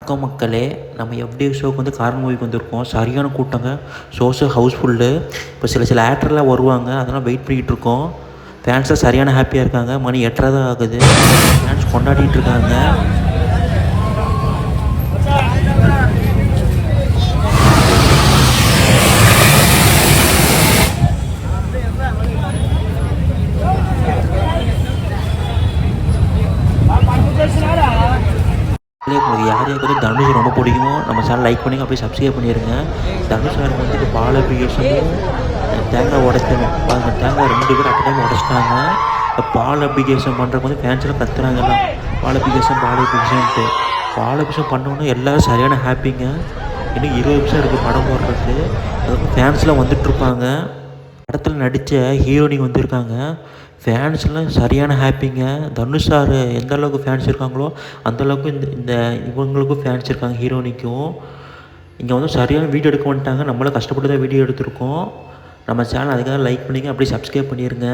வணக்கம் மக்களே, நம்ம எஃப்டி ஷோக்கு வந்து கார் மூவிக்கு வந்திருக்கோம். சரியான கூட்டங்க. Shows house full. இப்போ சில ஆக்டர்லாம் வருவாங்க, அதெல்லாம் வெயிட் பண்ணிக்கிட்டு இருக்கோம். ஃபேன்ஸ்லாம் சரியான ஹாப்பியாக இருக்காங்க. மணி 8:30 தான் ஆகுது. ஃபேன்ஸ் கொண்டாடிட்டு இருக்காங்க. உங்களுக்கு யார் யாருக்கு வந்து தனுஷ் ரொம்ப பிடிக்குமோ நம்ம சேனல் லைக் பண்ணி அப்படியே சப்ஸ்கிரைப் பண்ணிடுங்க. தனுஷ் சாருக்கு வந்து இப்போ பால் அப்ளிகேஷனும் தேங்காய் உடைக்கணும் பாருங்க. தேங்காய் 2 பேர் அப்படியே உடச்சிட்டாங்க. இப்போ பால் அப்ளிகேஷன் பண்ணுறதுக்கு வந்து ஃபேன்ஸ்லாம் கத்துறாங்க எல்லாம். பால் அப்ளிகேஷன்ட்டு பால் அப்ளிகேஷன் பண்ணோன்னே எல்லோரும் சரியான ஹாப்பிங்க. இன்னும் 20 நிமிஷம் இருக்குது படம் போடுறதுக்கு. அதுக்கு ஃபேன்ஸ்லாம் வந்துட்டுருப்பாங்க. படத்தில் நடித்த ஹீரோயினி வந்திருக்காங்க. ஃபேன்ஸ்லாம் சரியான ஹாப்பிங்க. தனுஷ் சார் எந்த அளவுக்கு ஃபேன்ஸ் இருக்காங்களோ அந்தளவுக்கு இந்த இந்த இவங்களுக்கும் ஃபேன்ஸ் இருக்காங்க, ஹீரோயினிக்கும். இங்கே வந்து சரியான வீடியோ எடுக்க வந்துட்டாங்க. நம்மளும் கஷ்டப்பட்டு தான் வீடியோ எடுத்திருக்கோம். நம்ம சேனல் அதுக்காக லைக் பண்ணிங்க, அப்படியே சப்ஸ்கிரைப் பண்ணிடுங்க.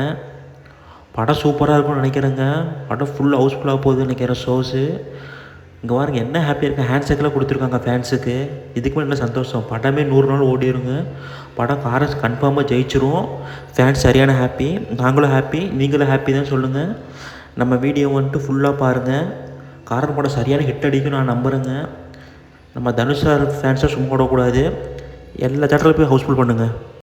படம் சூப்பராக இருக்கும்னு நினைக்கிறேங்க. படம் ஃபுல் ஹவுஸ்ஃபுல்லாக போகுதுன்னு நினைக்கிறேன் ஷோஸு. இங்கே பாருங்க என்ன ஹாப்பியாக இருக்குது. ஹேண்ட்ஷேக்கெலாம் கொடுத்துருக்காங்க ஃபேன்ஸுக்கு. இதுக்கு மேலே என்ன சந்தோஷம். படமே 100 நாள் ஓடிடுங்க. படம் காரஸ் கன்ஃபார்மாக ஜெயிச்சிரும். ஃபேன்ஸ் சரியான ஹாப்பி. நாங்களும் ஹாப்பி, நீங்களும் ஹாப்பி தான் சொல்லுங்கள். நம்ம வீடியோ வந்துட்டு ஃபுல்லாக பாருங்கள். காரன் படம் சரியான ஹிட் அடிக்கும் நான் நம்புகிறேங்க. நம்ம தனுஷ் சார் ஃபேன்ஸாக சும்மா விடக்கூடாது. எல்லா தேட்டரில் போய் ஹவுஸ்ஃபுல் பண்ணுங்கள்.